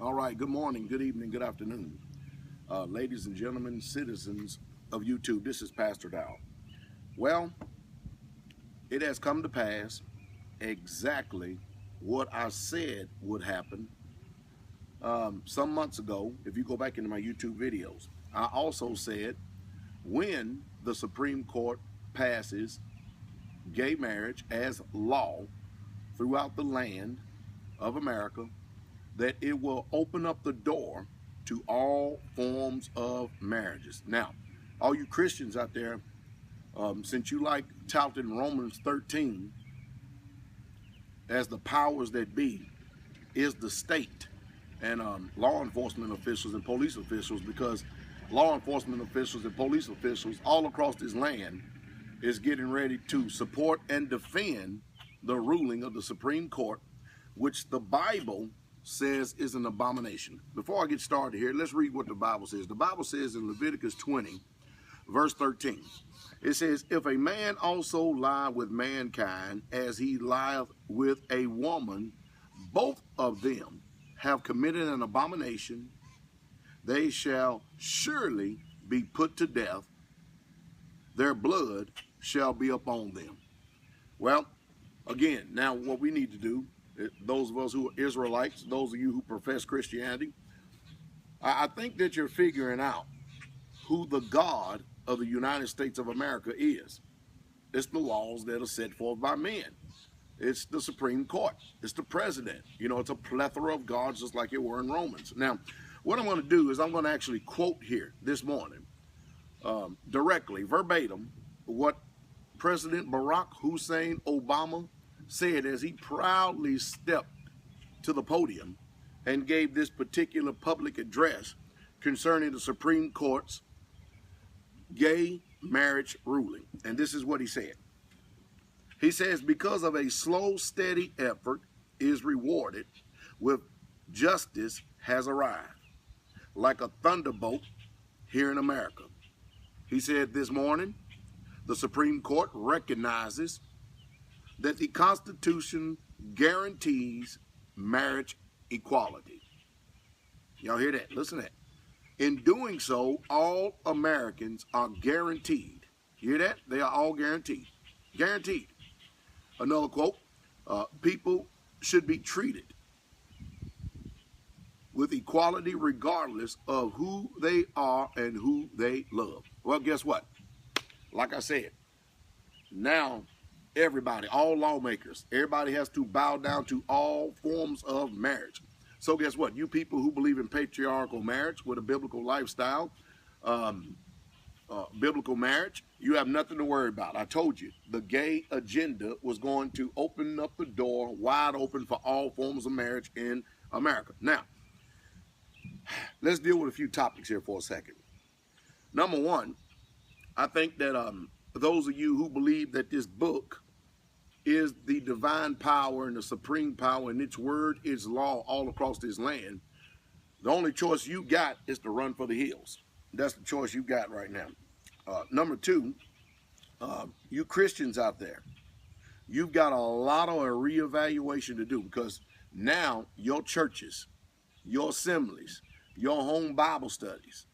All right, good morning, good evening, good afternoon. Ladies and gentlemen, citizens of YouTube, this is Pastor Dow. Well, it has come to pass exactly what I said would happen some months ago. If you go back into my YouTube videos, I also said when the Supreme Court passes gay marriage as law throughout the land of America, that it will open up the door to all forms of marriages. Now, all you Christians out there, since you like touting Romans 13 as the powers that be is the state and law enforcement officials and police officials, because law enforcement officials and police officials all across this land is getting ready to support and defend the ruling of the Supreme Court, which the Bible says is an abomination. Before I get started here, let's read what the Bible says. The Bible says in Leviticus 20, verse 13, it says, "If a man also lie with mankind as he lieth with a woman, both of them have committed an abomination. They shall surely be put to death. Their blood shall be upon them." Well, again, now what we need to do, those of us who are Israelites, those of you who profess Christianity, I think that you're figuring out who the God of the United States of America is. It's the laws that are set forth by men. It's the Supreme Court. It's the president. You know, it's a plethora of gods, just like it were in Romans. Now, what I'm going to do is I'm going to actually quote here this morning, directly, verbatim, what President Barack Hussein Obama said as he proudly stepped to the podium and gave this particular public address concerning the Supreme Court's gay marriage ruling. And this is what he said. He says, "Because of a slow, steady effort is rewarded with justice has arrived, like a thunderbolt here in America." He said this morning, the Supreme Court recognizes that the Constitution guarantees marriage equality. Y'all hear that? Listen to that. In doing so, all Americans are guaranteed. You hear that? They are all guaranteed. Guaranteed. Another quote, people should be treated with equality regardless of who they are and who they love. Well, guess what? Like I said, now everybody, all lawmakers, everybody has to bow down to all forms of marriage. So guess what? You people who believe in patriarchal marriage with a biblical lifestyle, biblical marriage, you have nothing to worry about. I told you, the gay agenda was going to open up the door wide open for all forms of marriage in America. Now, let's deal with a few topics here for a second. Number one, I think that those of you who believe that this book is the divine power and the supreme power and its word is law all across this land, the only choice you got is to run for the hills. That's the choice you got right now. Number two, you Christians out there, you've got a lot of a reevaluation to do, because now your churches, your assemblies, your home Bible studies,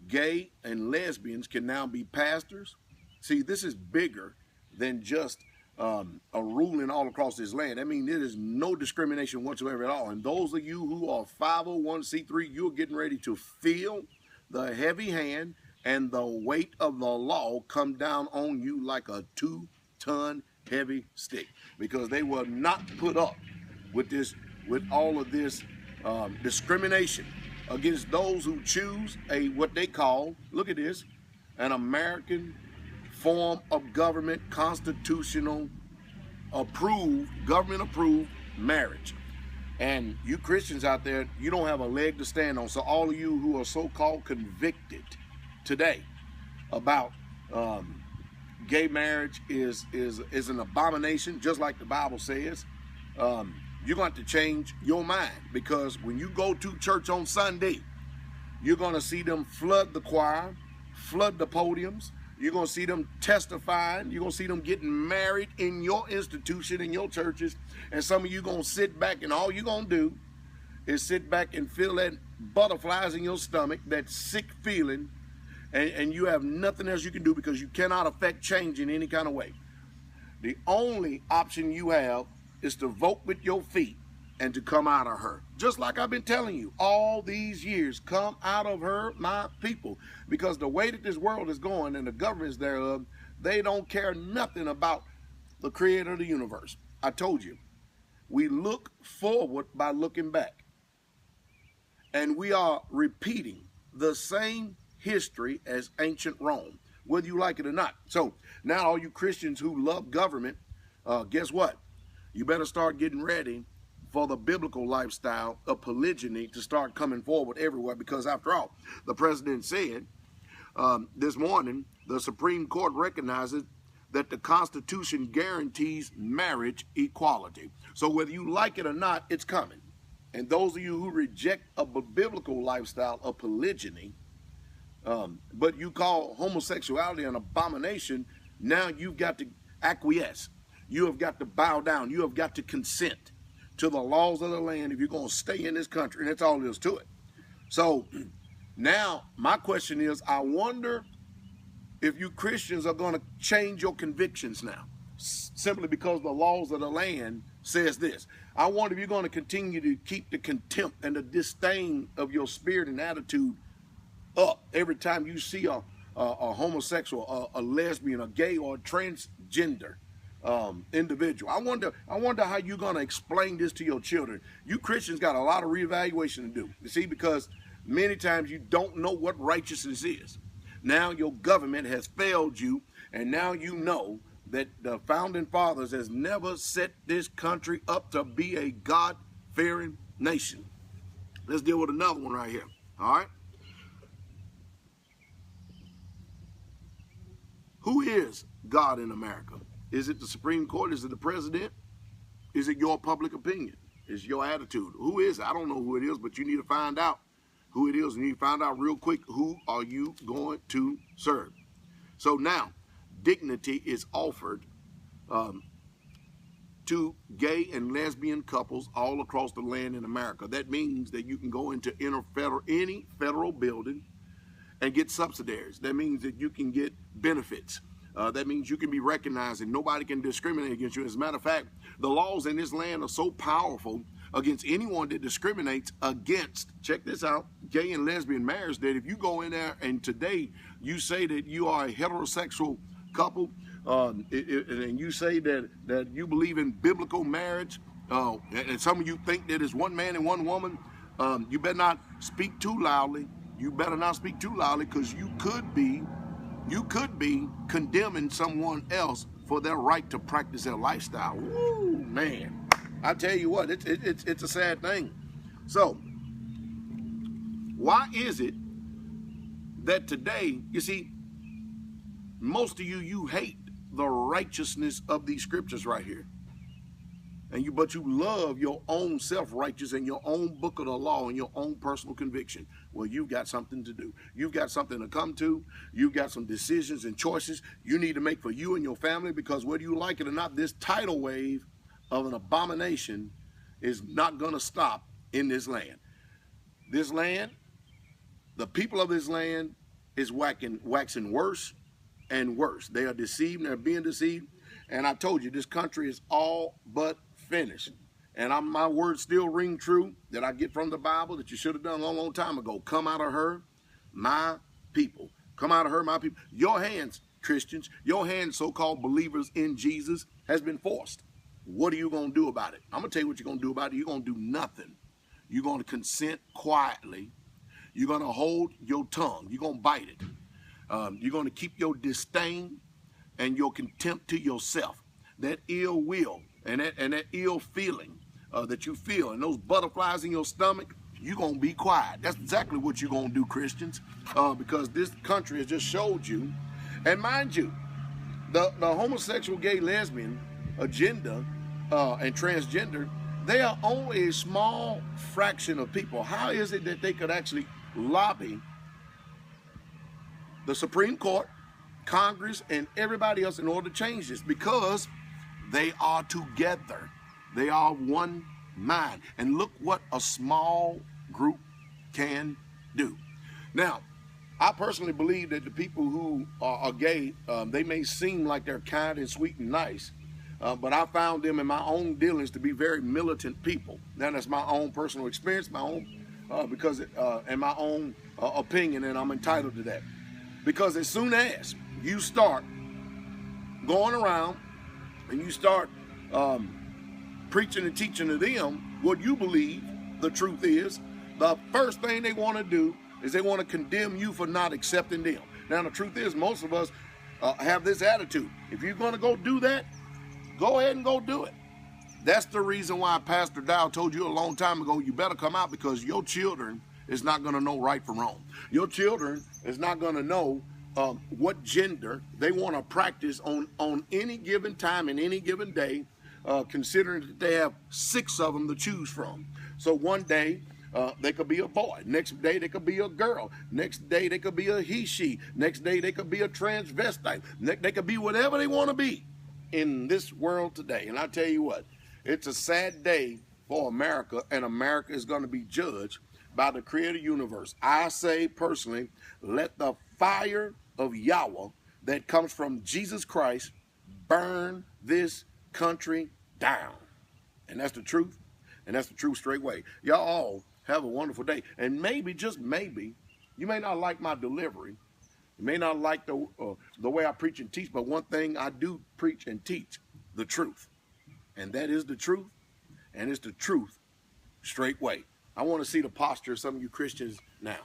gay and lesbians can now be pastors. See, this is bigger than just a ruling all across this land. I mean, there is no discrimination whatsoever at all. And those of you who are 501c3, you're getting ready to feel the heavy hand and the weight of the law come down on you like a 2-ton heavy stick, because they will not put up with this, with all of this discrimination against those who choose a, what they call, look at this, an American form of government, constitutional approved, government approved marriage. And you Christians out there, you don't have a leg to stand on. So all of you who are so-called convicted today about gay marriage is an abomination, just like the Bible says, you're going to change your mind, because when you go to church on Sunday, you're going to see them flood the choir, flood the podiums. You're going to see them testifying. You're going to see them getting married in your institution, in your churches. And some of you going to sit back and all you're going to do is sit back and feel that butterflies in your stomach, that sick feeling, and you have nothing else you can do because you cannot affect change in any kind of way. The only option you have is to vote with your feet and to come out of her. Just like I've been telling you all these years, come out of her, my people. Because the way that this world is going and the governments thereof, they don't care nothing about the creator of the universe. I told you, we look forward by looking back. And we are repeating the same history as ancient Rome, whether you like it or not. So now all you Christians who love government, guess what? You better start getting ready for the biblical lifestyle of polygyny to start coming forward everywhere, because after all, the president said this morning, the Supreme Court recognizes that the Constitution guarantees marriage equality. So whether you like it or not, it's coming. And those of you who reject a biblical lifestyle of polygyny, but you call homosexuality an abomination, now you've got to acquiesce. You have got to bow down. You have got to consent to the laws of the land if you're going to stay in this country, and that's all there is to it. So now my question is, I wonder if you Christians are going to change your convictions now, simply because the laws of the land says this. I wonder if you're going to continue to keep the contempt and the disdain of your spirit and attitude up every time you see a homosexual, a lesbian, a gay, or a transgender individual. I wonder how you're going to explain this to your children. You Christians got a lot of reevaluation to do. You see, because many times you don't know what righteousness is. Now your government has failed you, and now you know that the founding fathers has never set this country up to be a God-fearing nation. Let's deal with another one right here. All right. Who is God in America? Is it the Supreme Court? Is it the president? Is it your public opinion? Is your attitude? Who is it? I don't know who it is, but you need to find out who it is. And you need to find out real quick, who are you going to serve? So now, dignity is offered to gay and lesbian couples all across the land in America. That means that you can go into any federal building and get subsidies. That means that you can get benefits. That means you can be recognized and nobody can discriminate against you. As a matter of fact, the laws in this land are so powerful against anyone that discriminates against, check this out, gay and lesbian marriage, that if you go in there and today you say that you are a heterosexual couple, and you say that you believe in biblical marriage, and some of you think that it's one man and one woman, you better not speak too loudly. You better not speak too loudly, because you could be condemning someone else for their right to practice their lifestyle. Woo, man. I tell you what, it's a sad thing. So, why is it that today, you see, most of you hate the righteousness of these scriptures right here. But you love your own self-righteous and your own book of the law and your own personal conviction. Well, you've got something to do. You've got something to come to. You've got some decisions and choices you need to make for you and your family, because whether you like it or not, this tidal wave of an abomination is not going to stop in this land. This land, the people of this land is waxing worse and worse. They are deceived, and they're being deceived. And I told you, this country is all but finished. And my words still ring true that I get from the Bible that you should have done a long, long time ago. Come out of her, my people. Come out of her, my people. Your hands, Christians, your hands, so-called believers in Jesus, has been forced. What are you going to do about it? I'm going to tell you what you're going to do about it. You're going to do nothing. You're going to consent quietly. You're going to hold your tongue. You're going to bite it. You're going to keep your disdain and your contempt to yourself. That ill will and that ill feeling that you feel, and those butterflies in your stomach, you're going to be quiet. That's exactly what you're going to do, Christians, because this country has just showed you. And mind you, the homosexual, gay, lesbian agenda and transgender, they are only a small fraction of people. How is it that they could actually lobby the Supreme Court, Congress, and everybody else in order to change this? Because they are together. They are one mind. And look what a small group can do. Now, I personally believe that the people who are gay, they may seem like they're kind and sweet and nice, but I found them in my own dealings to be very militant people. Now, that's my own personal experience, my own, and my own opinion, and I'm entitled to that. Because as soon as you start going around and you start preaching and teaching to them what you believe the truth is, the first thing they want to do is they want to condemn you for not accepting them. Now, the truth is, most of us have this attitude. If you're going to go do that, go ahead and go do it. That's the reason why Pastor Dow told you a long time ago, you better come out, because your children is not going to know right from wrong. Your children is not going to know what gender they want to practice on any given time and any given day, considering that they have 6 of them to choose from. So one day, they could be a boy. Next day, they could be a girl. Next day, they could be a he, she. Next day, they could be a transvestite. They could be whatever they want to be in this world today. And I tell you what, it's a sad day for America, and America is going to be judged by the creator of the universe. I say personally, let the fire of Yahweh that comes from Jesus Christ burn this country down. And that's the truth, and that's the truth straight way. Y'all all have a wonderful day. And maybe, just maybe, you may not like my delivery. You may not like the way I preach and teach, but one thing I do preach and teach, the truth. And that is the truth, and it's the truth straight way. I want to see the posture of some of you Christians now.